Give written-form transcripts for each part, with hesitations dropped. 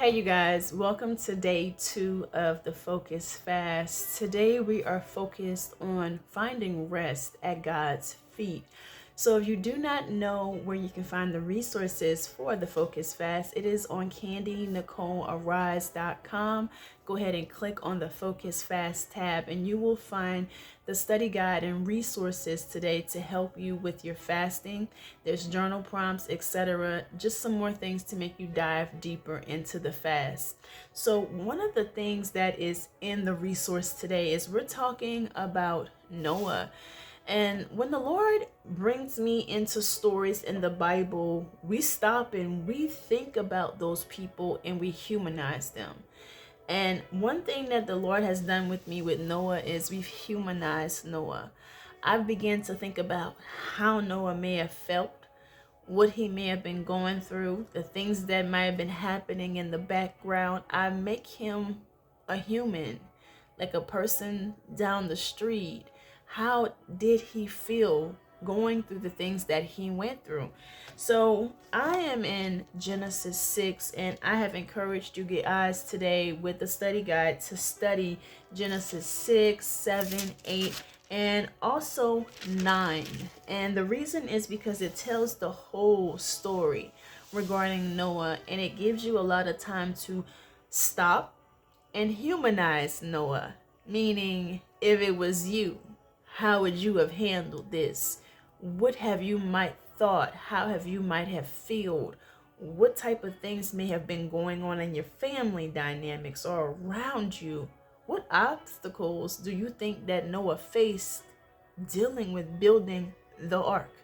Hey you guys, welcome to day 2 of the Focus Fast. Today we are focused on finding rest at God's feet. So if you do not know where you can find the resources for the Focus Fast, it is on candynicolearise.com. Go ahead and click on the Focus Fast tab and you will find the study guide and resources today to help you with your fasting. There's journal prompts, etc. Just some more things to make you dive deeper into the fast. So one of the things that is in the resource today is we're talking about Noah. And when the Lord brings me into stories in the Bible, we stop and we think about those people and we humanize them. And one thing that the Lord has done with me with Noah is we've humanized Noah. I've begun to think about how Noah may have felt, what he may have been going through, the things that might have been happening in the background. I make him a human, like a person down the street. How did he feel going through the things that he went through? So I am in Genesis 6, and I have encouraged you guys today with the study guide to study Genesis 6, 7, 8, and also 9. And the reason is because it tells the whole story regarding Noah, and it gives you a lot of time to stop and humanize Noah. Meaning, if it was you, how would you have handled this? What have you might thought? How have you might have felt? What type of things may have been going on in your family dynamics or around you? What obstacles do you think that Noah faced dealing with building the ark?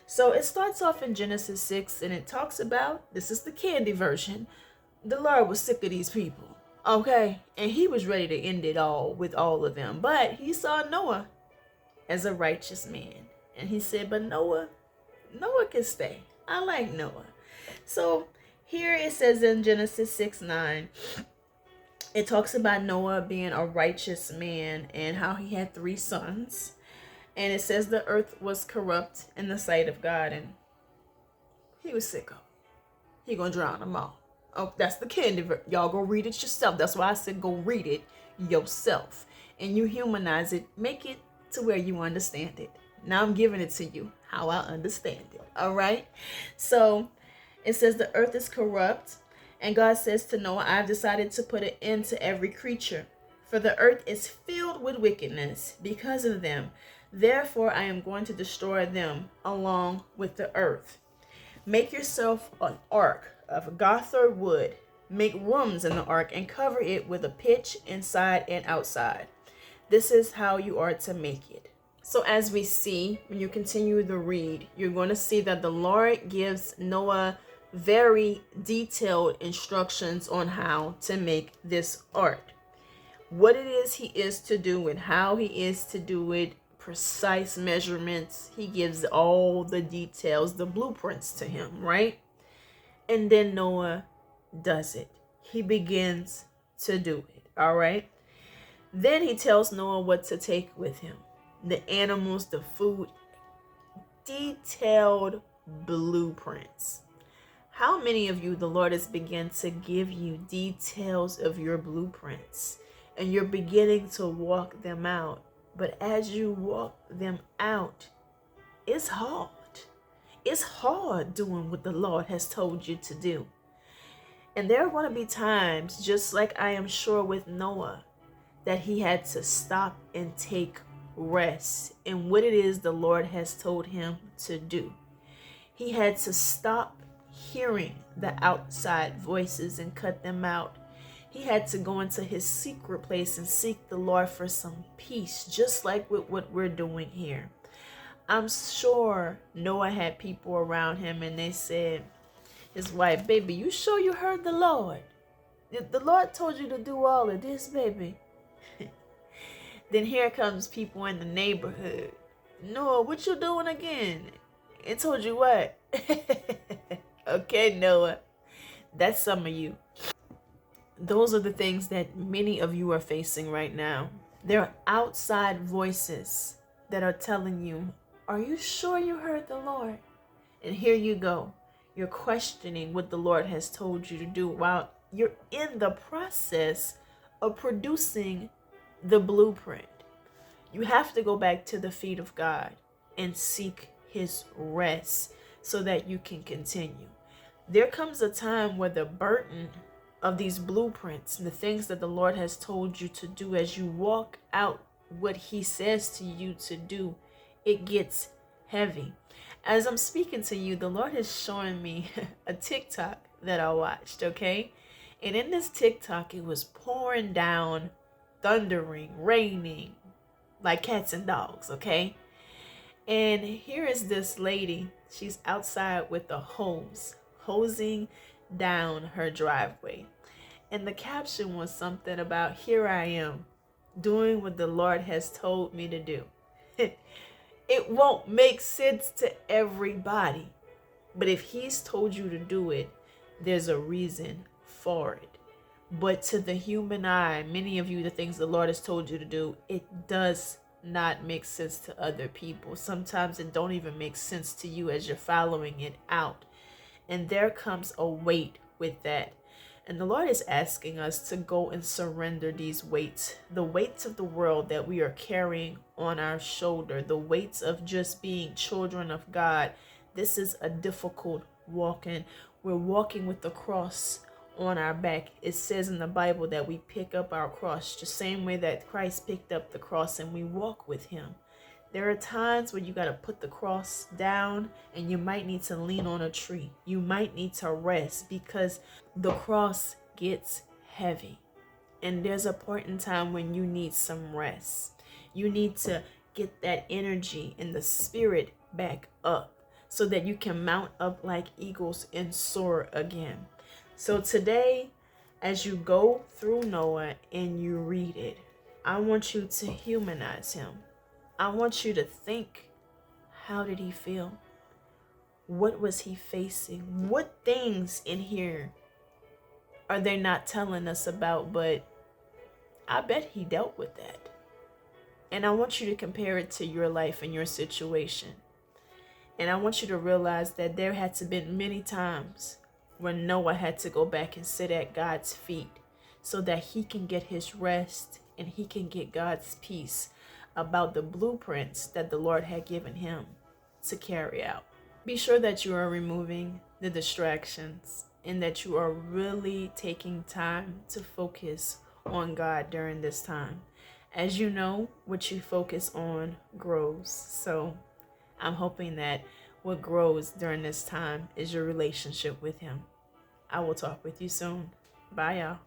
So it starts off in Genesis 6 and it talks about, this is the candy version, the Lord was sick of these people, okay? And he was ready to end it all with all of them. But he saw Noah as a righteous man. And he said, but Noah can stay. I like Noah. So here it says in Genesis 6:9, it talks about Noah being a righteous man and how he had 3 sons. And it says the earth was corrupt in the sight of God, and he was sick of it. He gonna drown them all. Oh, that's the candy. Y'all go read it yourself. That's why I said go read it yourself. And you humanize it. Make it to where you understand it. Now I'm giving it to you how I understand it. All right. So it says the earth is corrupt. And God says to Noah, I've decided to put an end to every creature. For the earth is filled with wickedness because of them. Therefore, I am going to destroy them along with the earth. Make yourself an ark of gopher wood. Make rooms in the ark and cover it with a pitch inside and outside. This is how you are to make it. So as we see, when you continue the read, you're going to see that the Lord gives Noah very detailed instructions on how to make this ark. What it is he is to do and how he is to do it, precise measurements. He gives all the details, the blueprints to him, right? And then Noah does it. He begins to do it, all right? Then he tells Noah what to take with him. The animals, the food, detailed blueprints. How many of you the Lord has begun to give you details of your blueprints and you're beginning to walk them out? But as you walk them out, it's hard. It's hard doing what the Lord has told you to do. And there are going to be times, just like I am sure with Noah, that he had to stop and take rest in what it is the Lord has told him to do. He had to stop hearing the outside voices and cut them out. He had to go into his secret place and seek the Lord for some peace, just like with what we're doing here. I'm sure Noah had people around him and they said, his wife, baby, you sure you heard the Lord? The Lord told you to do all of this, baby. Then here comes people in the neighborhood. Noah, what you doing again? It told you what? Okay, Noah, that's some of you. Those are the things that many of you are facing right now. There are outside voices that are telling you, are you sure you heard the Lord? And here you go. You're questioning what the Lord has told you to do while you're in the process of producing the blueprint. You have to go back to the feet of God and seek his rest so that you can continue. There comes a time where the burden of these blueprints and the things that the Lord has told you to do, as you walk out what he says to you to do, it gets heavy. As I'm speaking to you, the Lord is showing me a TikTok that I watched, okay? And in this TikTok, it was pouring down, thundering, raining, like cats and dogs, okay? And here is this lady. She's outside with a hose, hosing down her driveway. And the caption was something about, here I am, doing what the Lord has told me to do. It won't make sense to everybody, but if he's told you to do it, there's a reason for it. But to the human eye, many of you, the things the Lord has told you to do, it does not make sense to other people. Sometimes it don't even make sense to you as you're following it out. And there comes a weight with that. And the Lord is asking us to go and surrender these weights, the weights of the world that we are carrying on our shoulder, the weights of just being children of God. This is a difficult walking. We're walking with the cross on our back. It says in the Bible that we pick up our cross the same way that Christ picked up the cross, and we walk with him. There are times when you got to put the cross down and you might need to lean on a tree. You might need to rest because the cross gets heavy. And there's a point in time when you need some rest. You need to get that energy and the spirit back up so that you can mount up like eagles and soar again. So today, as you go through Noah and you read it, I want you to humanize him. I want you to think, how did he feel? What was he facing? What things in here are they not telling us about? But I bet he dealt with that. And I want you to compare it to your life and your situation. And I want you to realize that there had to been many times when Noah had to go back and sit at God's feet so that he can get his rest and he can get God's peace about the blueprints that the Lord had given him to carry out. Be sure that you are removing the distractions and that you are really taking time to focus on God during this time. As you know, what you focus on grows. So I'm hoping that what grows during this time is your relationship with him. I will talk with you soon. Bye, y'all.